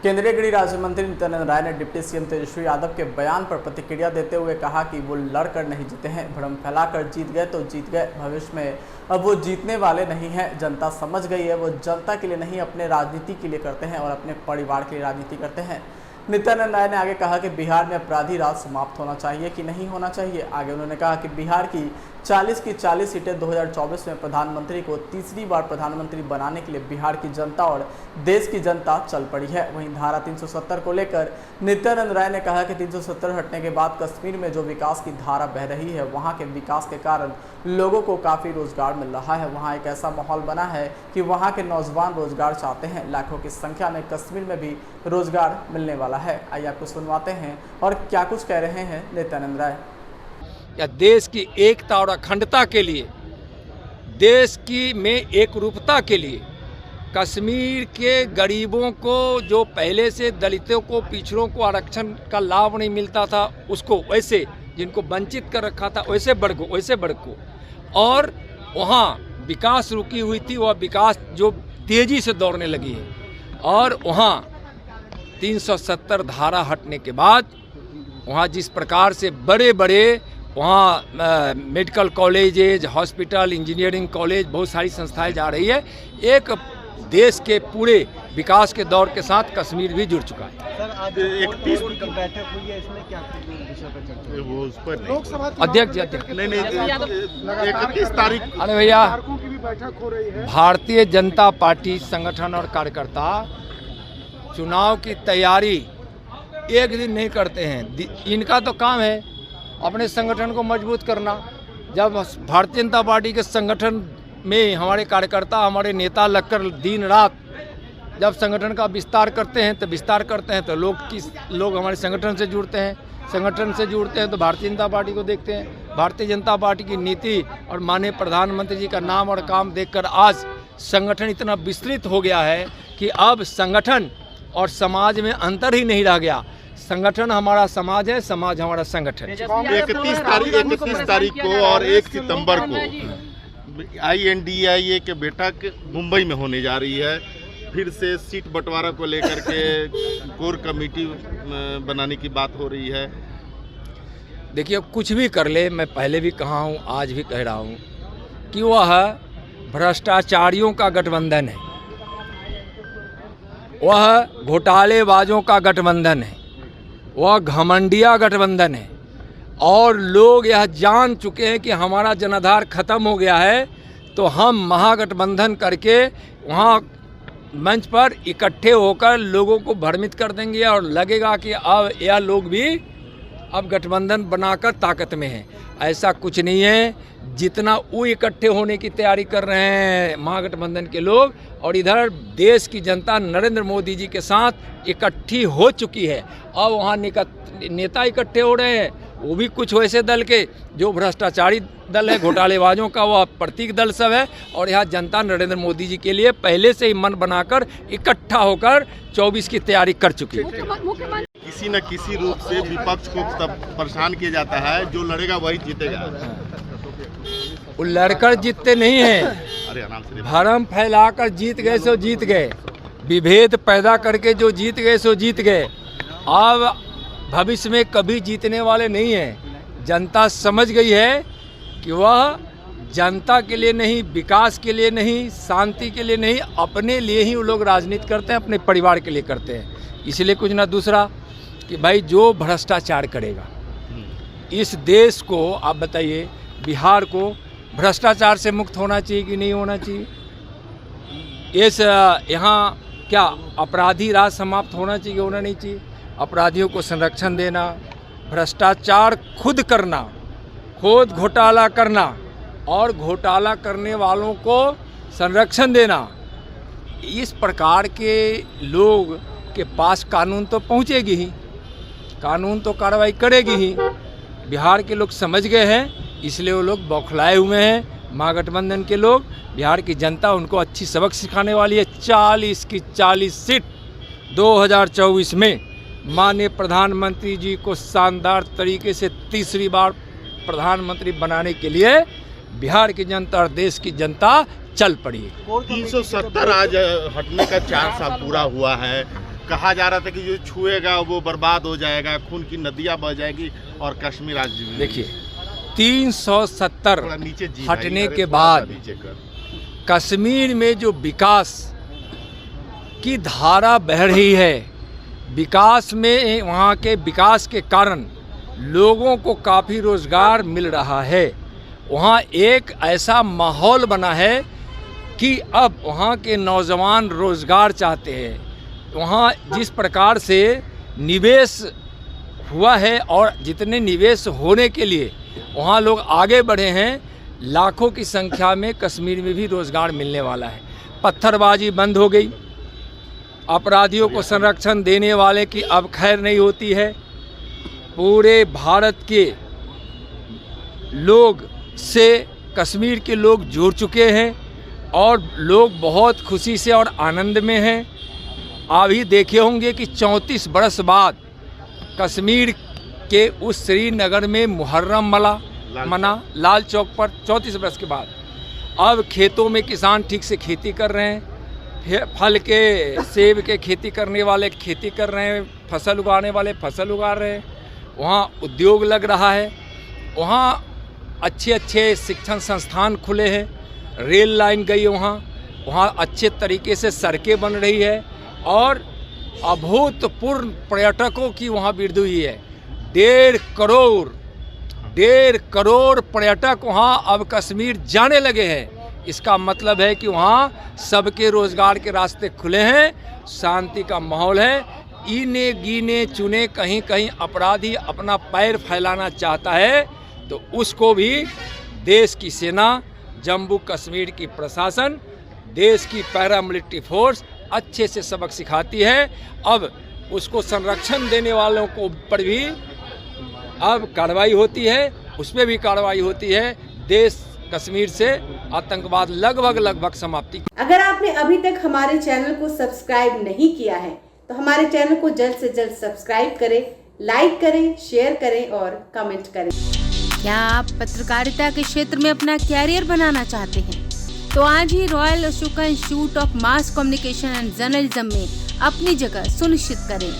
केंद्रीय गृह राज्य मंत्री नित्यानंद राय ने डिप्टी सीएम तेजस्वी यादव के बयान पर प्रतिक्रिया देते हुए कहा कि वो लड़कर नहीं जीते हैं, भ्रम फैलाकर जीत गए तो जीत गए, भविष्य में अब वो जीतने वाले नहीं हैं। जनता समझ गई है, वो जनता के लिए नहीं अपने राजनीति के लिए करते हैं और अपने परिवार के लिए राजनीति करते हैं। नित्यानंद राय ने आगे कहा कि बिहार में अपराधी राज समाप्त होना चाहिए कि नहीं होना चाहिए। आगे उन्होंने कहा कि बिहार की 40 की 40 सीटें 2024 में प्रधानमंत्री को तीसरी बार प्रधानमंत्री बनाने के लिए बिहार की जनता और देश की जनता चल पड़ी है। वहीं धारा 370 को लेकर नित्यानंद राय ने कहा कि 370 हटने के बाद कश्मीर में जो विकास की धारा बह रही है, वहाँ के विकास के कारण लोगों को काफ़ी रोजगार मिल रहा है। वहाँ एक ऐसा माहौल बना है कि वहाँ के नौजवान रोजगार चाहते हैं। लाखों की संख्या में कश्मीर में भी रोजगार मिलने वाला है। आइए आपको सुनवाते हैं और क्या कुछ कह रहे हैं नित्यानंद राय। या देश की एकता और अखंडता के लिए, देश की में एकरूपता के लिए कश्मीर के गरीबों को, जो पहले से दलितों को, पिछड़ों को आरक्षण का लाभ नहीं मिलता था, उसको वैसे, जिनको वंचित कर रखा था वैसे वर्ग को और वहाँ विकास रुकी हुई थी, वह विकास जो तेजी से दौड़ने लगी है। और वहाँ 370 धारा हटने के बाद वहाँ जिस प्रकार से बड़े बड़े वहाँ medical colleges, hospital, engineering college, बहुत सारी संस्थाएं जा रही है। एक देश के पूरे विकास के दौर के साथ कश्मीर भी जुड़ चुका है। सर, आज 31 की बैठक हुई है, इसमें क्या विषय पर चर्चा? वो उस पर लोकसभा अध्यक्ष नहीं 31 तारीख अरे भैया, की भी बैठक हो रही है। भारतीय जनता पार्टी संगठन और कार्यकर्ता चुनाव की तैयारी एक दिन नहीं करते हैं। इनका तो काम है अपने संगठन को मजबूत करना। जब भारतीय जनता पार्टी के संगठन में हमारे कार्यकर्ता, हमारे नेता लगकर दिन रात जब संगठन का विस्तार करते हैं तो लोग हमारे संगठन से जुड़ते हैं। संगठन से जुड़ते हैं तो भारतीय जनता पार्टी को देखते हैं। भारतीय जनता पार्टी की नीति और माननीय प्रधानमंत्री जी का नाम और काम देखकर आज संगठन इतना विस्तृत हो गया है कि अब संगठन और समाज में अंतर ही नहीं रह गया। संगठन हमारा समाज है, समाज हमारा संगठन। 31 तारीख को और 1 सितंबर को INDIA के बैठक मुंबई में होने जा रही है। फिर से सीट बंटवारा को लेकर के कोर कमेटी बनाने की बात हो रही है। देखिए, कुछ भी कर ले, मैं पहले भी कहा हूँ, आज भी कह रहा हूँ कि वह भ्रष्टाचारियों का गठबंधन है, वह घोटालेबाजों का गठबंधन है, वह घमंडिया गठबंधन है। और लोग यह जान चुके हैं कि हमारा जनाधार खत्म हो गया है, तो हम महागठबंधन करके वहाँ मंच पर इकट्ठे होकर लोगों को भ्रमित कर देंगे और लगेगा कि अब यह लोग भी अब गठबंधन बनाकर ताकत में हैं। ऐसा कुछ नहीं है। जितना वो इकट्ठे होने की तैयारी कर रहे हैं महागठबंधन के लोग, और इधर देश की जनता नरेंद्र मोदी जी के साथ इकट्ठी हो चुकी है। अब वहाँ नेता इकट्ठे हो रहे हैं, वो भी कुछ वैसे दल के जो भ्रष्टाचारी दल है, घोटालेबाजों का वह प्रतीक दल सब है। और यहाँ जनता नरेंद्र मोदी जी के लिए पहले से ही मन बनाकर इकट्ठा होकर 24 की तैयारी कर चुकी है। किसी न किसी रूप से विपक्ष को तब परेशान किया जाता है, जो लड़ेगा वही जीतेगा। वो लड़कर जीतते नहीं हैं, अरे आराम से, भरम फैलाकर जीत गए सो जीत गए, विभेद पैदा करके जो जीत गए सो जीत गए। अब भविष्य में कभी जीतने वाले नहीं हैं। जनता समझ गई है कि वह जनता के लिए नहीं, विकास के लिए नहीं, शांति के लिए नहीं, अपने लिए ही वो लोग राजनीति करते हैं, अपने परिवार के लिए करते हैं। इसलिए कुछ ना दूसरा कि भाई जो भ्रष्टाचार करेगा इस देश को, आप बताइए, बिहार को भ्रष्टाचार से मुक्त होना चाहिए कि नहीं होना चाहिए? इस यहाँ क्या अपराधी राज समाप्त होना चाहिए, होना नहीं चाहिए? अपराधियों को संरक्षण देना, भ्रष्टाचार खुद करना, खुद घोटाला करना और घोटाला करने वालों को संरक्षण देना, इस प्रकार के लोग के पास कानून तो पहुँचेगी ही, कानून तो कार्रवाई करेगी ही। बिहार के लोग समझ गए हैं, इसलिए वो लोग बौखलाए हुए हैं। महागठबंधन के लोग, बिहार की जनता उनको अच्छी सबक सिखाने वाली है। 40 की 40 सीट 2024 में माननीय प्रधानमंत्री जी को शानदार तरीके से तीसरी बार प्रधानमंत्री बनाने के लिए बिहार की जनता और देश की जनता चल पड़ी। 370 आज हटने का 4 साल पूरा हुआ है। कहा जा रहा था कि जो छुएगा वो बर्बाद हो जाएगा, खून की नदियां बह जाएगी और कश्मीर आज देखिए 370 थोड़ा नीचे जी हटने भाई, के अरे बाद थोड़ा सा नीचे कर। कश्मीर में जो विकास की धारा बह रही है, विकास में वहाँ के विकास के कारण लोगों को काफ़ी रोज़गार मिल रहा है। वहाँ एक ऐसा माहौल बना है कि अब वहाँ के नौजवान रोज़गार चाहते हैं। वहाँ जिस प्रकार से निवेश हुआ है और जितने निवेश होने के लिए वहाँ लोग आगे बढ़े हैं, लाखों की संख्या में कश्मीर में भी रोज़गार मिलने वाला है। पत्थरबाजी बंद हो गई, अपराधियों को संरक्षण देने वाले की अब खैर नहीं होती है। पूरे भारत के लोग से कश्मीर के लोग जुड़ चुके हैं और लोग बहुत खुशी से और आनंद में हैं। अभी देखे होंगे कि 34 बरस बाद कश्मीर के उस श्रीनगर में मुहर्रम मना लाल चौक पर 34 बरस के बाद। अब खेतों में किसान ठीक से खेती कर रहे हैं, फल के सेब के खेती करने वाले खेती कर रहे हैं, फसल उगाने वाले फसल उगा रहे हैं। वहाँ उद्योग लग रहा है, वहाँ अच्छे अच्छे शिक्षण संस्थान खुले हैं, रेल लाइन गई वहाँ अच्छे तरीके से सड़कें बन रही है और अभूतपूर्व पर्यटकों की वहाँ वृद्धि हुई है। 1.5 करोड़ पर्यटक वहाँ अब कश्मीर जाने लगे हैं। इसका मतलब है कि वहाँ सबके रोजगार के रास्ते खुले हैं, शांति का माहौल है। इने गिने चुने कहीं कहीं अपराधी अपना पैर फैलाना चाहता है तो उसको भी देश की सेना, जम्मू कश्मीर की प्रशासन, देश की पैरामिलिट्री फोर्स अच्छे से सबक सिखाती है। अब उसको संरक्षण देने वालों को पर भी अब कार्रवाई होती है, उसमें भी कार्रवाई होती है। देश कश्मीर से आतंकवाद लगभग समाप्ति। अगर आपने अभी तक हमारे चैनल को सब्सक्राइब नहीं किया है तो हमारे चैनल को जल्द से जल्द सब्सक्राइब करें, लाइक करें, शेयर करें और कमेंट करें। क्या आप पत्रकारिता के क्षेत्र में अपना कैरियर बनाना चाहते हैं? तो आज ही royal Ashoka institute of mass communication and journalism में अपनी जगह सुनिश्चित करें।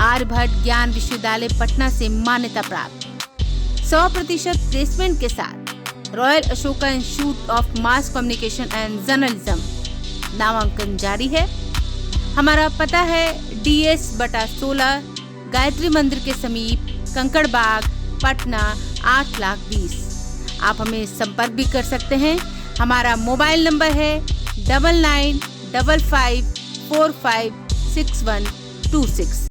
आर्यभट्ट ज्ञान विश्वविद्यालय पटना से मान्यता प्राप्त 100% प्लेसमेंट के साथ royal Ashoka institute of mass communication and journalism नामांकन जारी है। हमारा पता है DS/16 गायत्री मंदिर के समीप, कंकड़ बाग, पटना 8,20,000। आप हमें संपर्क भी कर सकते हैं। हमारा मोबाइल नंबर है 9955456126।